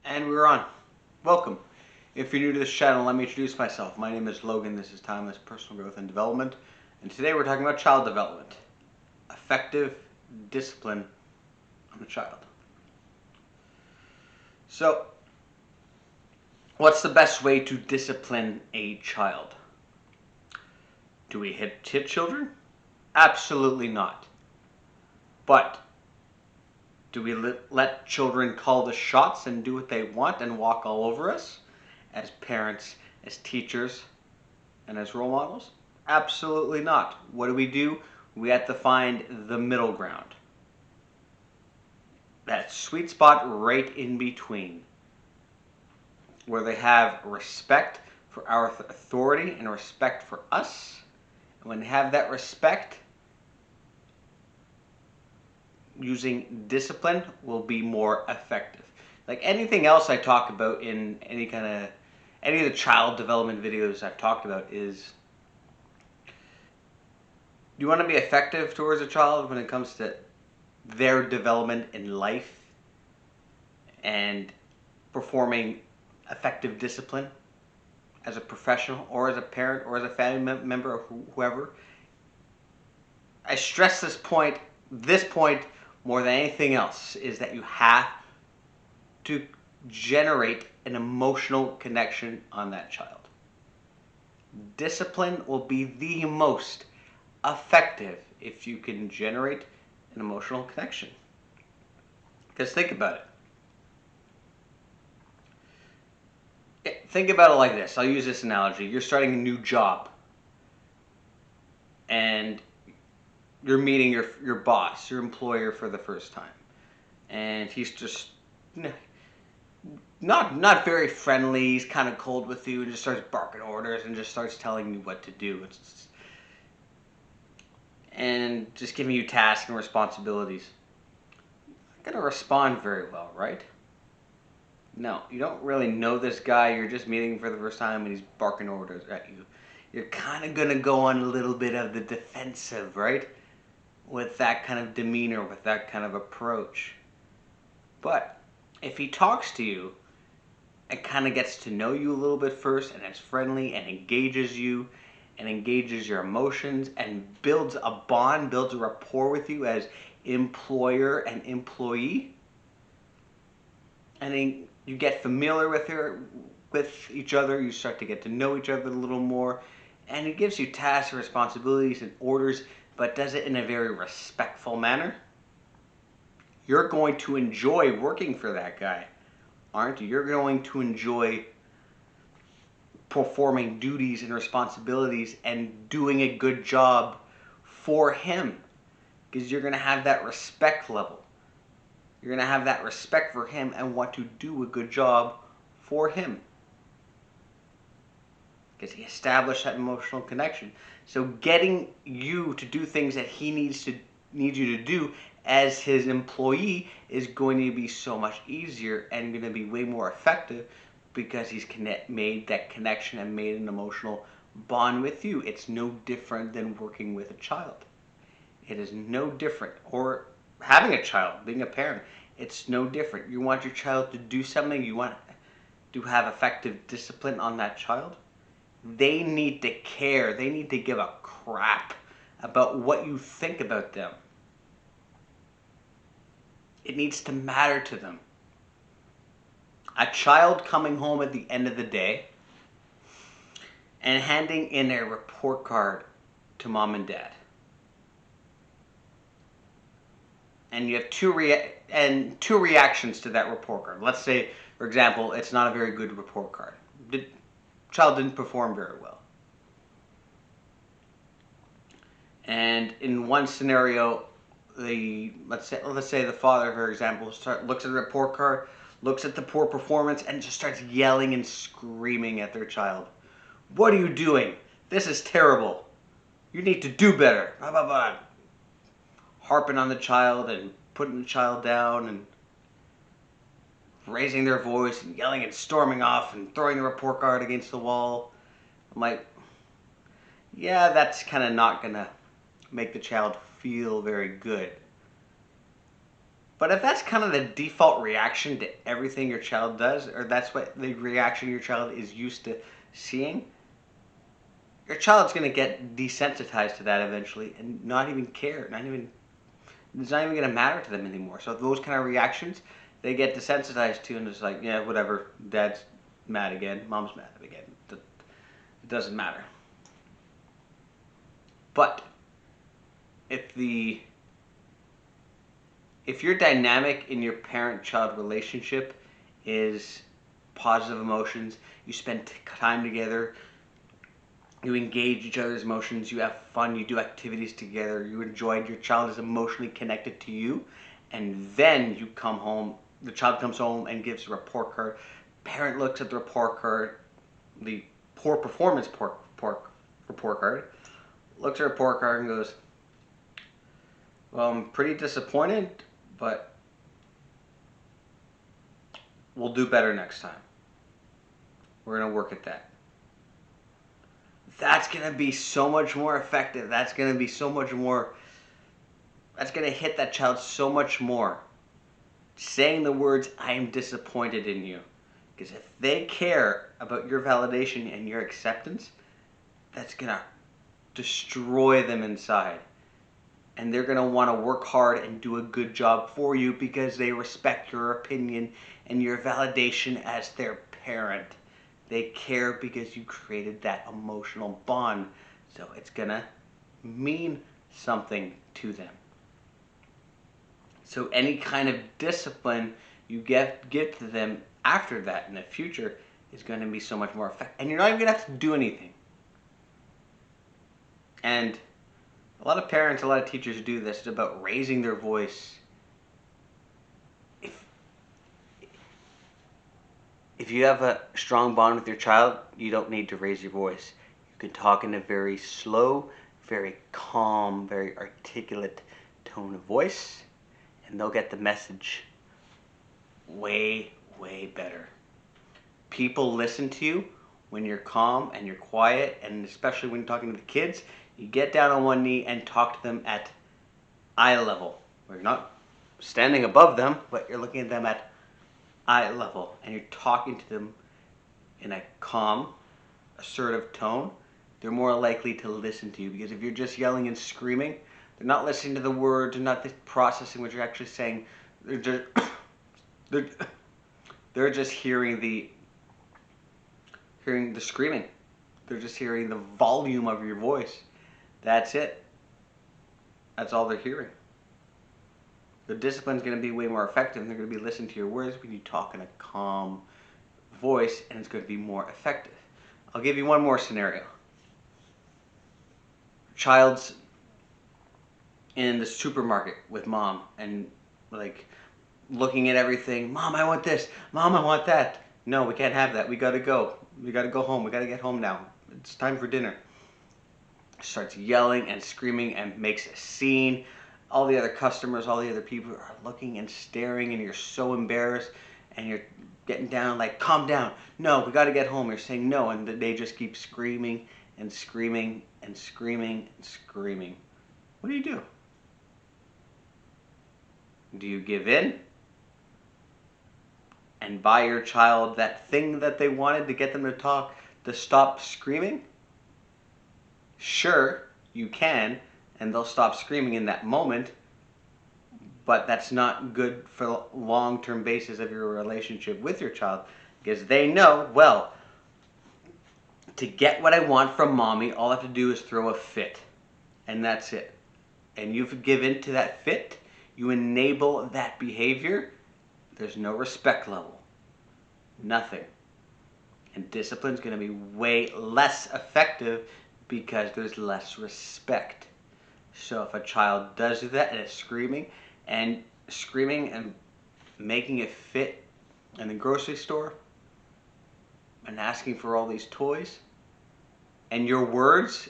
And we're on. Welcome. If you're new to this channel, let me introduce myself. My name is Logan. This is Timeless Personal Growth and Development. And today we're talking about child development. Effective discipline on a child. So, what's the best way to discipline a child? Do we hit children? Absolutely not. But do we let children call the shots and do what they want and walk all over us as parents, as teachers, and as role models? Absolutely not. What do? We have to find the middle ground. That sweet spot right in between, where they have respect for our authority and respect for us. And when they have that respect, using discipline will be more effective. Like anything else I talk about in any of the child development videos I've talked about is, you want to be effective towards a child when it comes to their development in life and performing effective discipline as a professional or as a parent or as a family member or whoever. I stress this point more than anything else, is that you have to generate an emotional connection on that child. Discipline will be the most effective if you can generate an emotional connection. Because think about it. Think about it like this. I'll use this analogy. You're starting a new job and you're meeting your boss, your employer, for the first time, and he's just not very friendly. He's kind of cold with you and just starts barking orders and just starts telling you what to do. And just giving you tasks and responsibilities. You're not gonna respond very well, right? No, you don't really know this guy. You're just meeting him for the first time and he's barking orders at you. You're kind of gonna go on a little bit of the defensive, right? With that kind of demeanor, with that kind of approach. But if he talks to you and kind of gets to know you a little bit first, and is friendly and engages you and engages your emotions and builds a bond, builds a rapport with you as employer and employee, and then you get familiar with each other, you start to get to know each other a little more, and he gives you tasks, responsibilities, and orders, but does it in a very respectful manner, you're going to enjoy working for that guy, aren't you? You're going to enjoy performing duties and responsibilities and doing a good job for him, because you're going to have that respect level. You're going to have that respect for him and want to do a good job for him, because he established that emotional connection. So getting you to do things that he needs you to do as his employee is going to be so much easier and going to be way more effective, because he's made that connection and made an emotional bond with you. It's no different than working with a child. It is no different. Or having a child, being a parent, it's no different. You want your child to do something, you want to have effective discipline on that child. They need to care. They need to give a crap about what you think about them. It needs to matter to them. A child coming home at the end of the day and handing in a report card to mom and dad. And you have two reactions to that report card. Let's say, for example, it's not a very good report card. The child didn't perform very well. And in one scenario, let's say the father, for example, looks at the report card, looks at the poor performance, and just starts yelling and screaming at their child. What are you doing? This is terrible. You need to do better. Blah, blah, blah. Harping on the child and putting the child down and raising their voice and yelling and storming off and throwing the report card against the wall. I'm like, yeah, that's kind of not going to make the child feel very good. But if that's kind of the default reaction to everything your child does, or that's what the reaction your child is used to seeing, your child's going to get desensitized to that eventually and not even care. It's not even going to matter to them anymore. So those kind of reactions, they get desensitized to, and it's like, yeah, whatever. Dad's mad again. Mom's mad again. It doesn't matter. But if your dynamic in your parent-child relationship is positive emotions, you spend time together, you engage each other's emotions, you have fun, you do activities together, you enjoy it, your child is emotionally connected to you, and then you come home, the child comes home and gives a report card. Parent looks at the report card, the poor performance report card, looks at the report card and goes, well, I'm pretty disappointed, but we'll do better next time. We're going to work at that. That's going to be so much more effective. That's going to hit that child so much more. Saying the words, I am disappointed in you. Because if they care about your validation and your acceptance, that's going to destroy them inside. And they're going to want to work hard and do a good job for you because they respect your opinion and your validation as their parent. They care because you created that emotional bond. So it's going to mean something to them. So any kind of discipline you give to them after that in the future is going to be so much more effective. And you're not even going to have to do anything. And a lot of parents, a lot of teachers do this. It's about raising their voice. If you have a strong bond with your child, you don't need to raise your voice. You can talk in a very slow, very calm, very articulate tone of voice, and they'll get the message way, way better. People listen to you when you're calm and you're quiet, and especially when you're talking to the kids, you get down on one knee and talk to them at eye level. Where you're not standing above them, but you're looking at them at eye level, and you're talking to them in a calm, assertive tone. They're more likely to listen to you, because if you're just yelling and screaming, they're not listening to the words, they're not processing what you're actually saying. They're just hearing the screaming. They're just hearing the volume of your voice. That's it. That's all they're hearing. The discipline's going to be way more effective, and they're going to be listening to your words when you talk in a calm voice, and it's going to be more effective. I'll give you one more scenario. Child's in the supermarket with mom, and like looking at everything. Mom, I want this. Mom, I want that. No, we can't have that. We got to go. We got to go home. We got to get home now. It's time for dinner. Starts yelling and screaming and makes a scene. All the other customers, all the other people are looking and staring, and you're so embarrassed, and you're getting down like, calm down. No, we got to get home. You're saying no, and they just keep screaming and screaming and screaming and screaming. What do? Do you give in and buy your child that thing that they wanted to get them to stop screaming? Sure, you can, and they'll stop screaming in that moment, but that's not good for the long-term basis of your relationship with your child, because they know, well, to get what I want from mommy, all I have to do is throw a fit, and that's it. And you've given to that fit, you enable that behavior, there's no respect level. Nothing. And discipline's going to be way less effective because there's less respect. So if a child does do that and is screaming and making a fit in the grocery store and asking for all these toys, and your words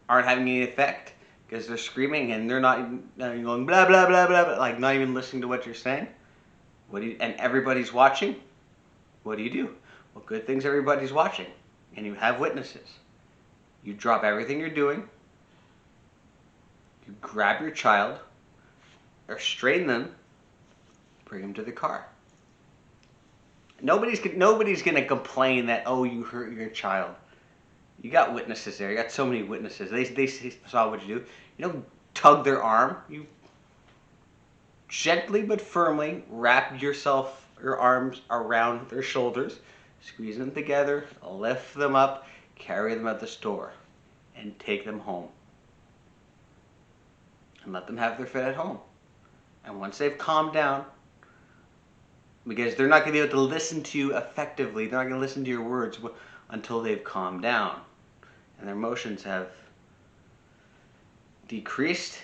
aren't having any effect because they're screaming and they're not going blah blah blah blah blah, like not even listening to what you're saying, and everybody's watching, what do? Well, good things everybody's watching, and you have witnesses. You drop everything you're doing, you grab your child, or straighten them, bring him to the car. Nobody's gonna complain that, oh, you hurt your child. You got witnesses there. You got so many witnesses. They saw what you do. You don't tug their arm. You gently but firmly wrap your arms around their shoulders, squeeze them together, lift them up, carry them at the store, and take them home. And let them have their fit at home. And once they've calmed down, because they're not going to be able to listen to you effectively, they're not going to listen to your words until they've calmed down and their emotions have decreased.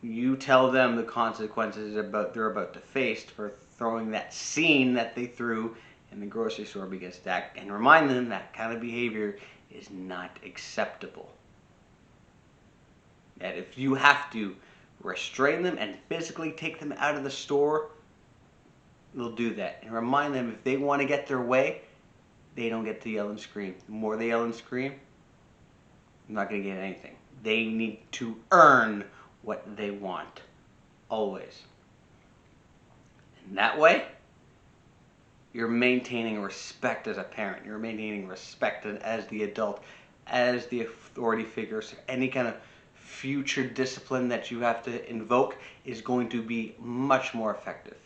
You tell them the consequences they're about to face for throwing that scene that they threw in the grocery store, because that, and remind them that kind of behavior is not acceptable. That if you have to restrain them and physically take them out of the store, they'll do that. And remind them, if they want to get their way, they don't get to yell and scream. The more they yell and scream, they're not going to get anything. They need to earn what they want. Always. And that way, you're maintaining respect as a parent. You're maintaining respect as the adult, as the authority figure. So any kind of future discipline that you have to invoke is going to be much more effective.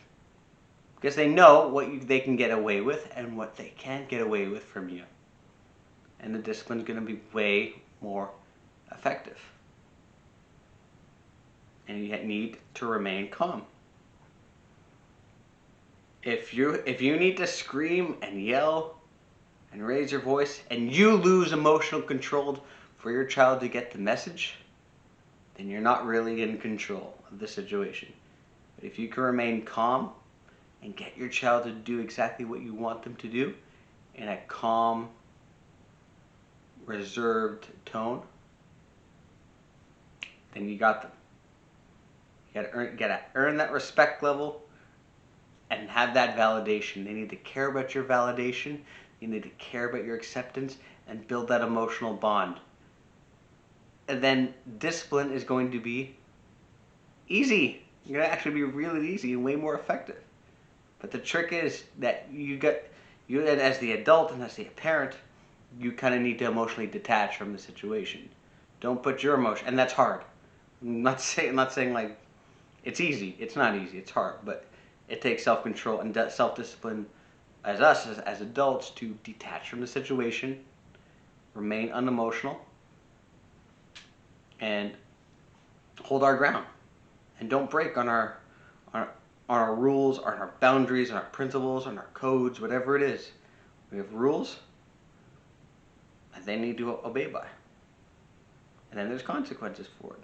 Because they know what they can get away with and what they can't get away with from you. And the discipline is going to be way more effective. And you need to remain calm. If you need to scream and yell and raise your voice and you lose emotional control for your child to get the message, then you're not really in control of the situation. But if you can remain calm and get your child to do exactly what you want them to do in a calm, reserved tone, then you got them. You gotta earn that respect level and have that validation. They need to care about your validation. You need to care about your acceptance and build that emotional bond. And then discipline is going to be easy. It's going to actually be really easy and way more effective. But the trick is that you as the adult and as the parent, you kind of need to emotionally detach from the situation. Don't put your emotion, and that's hard. I'm not saying like it's easy. It's not easy. It's hard, but it takes self-control and self-discipline as adults to detach from the situation, remain unemotional, and hold our ground, and don't break on our rules, on our boundaries, on our principles, on our codes, whatever it is. We have rules, and they need to obey by. And then there's consequences for it.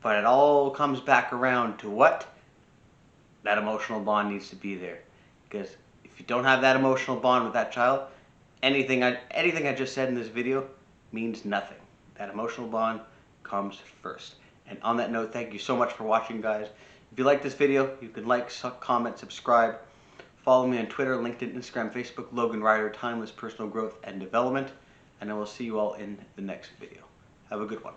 But it all comes back around to what? That emotional bond needs to be there. Because if you don't have that emotional bond with that child, anything I just said in this video means nothing. That emotional bond comes first. And on that note, thank you so much for watching, guys. If you like this video, you can like, comment, subscribe. Follow me on Twitter, LinkedIn, Instagram, Facebook, Logan Ryder, Timeless Personal Growth and Development. And I will see you all in the next video. Have a good one.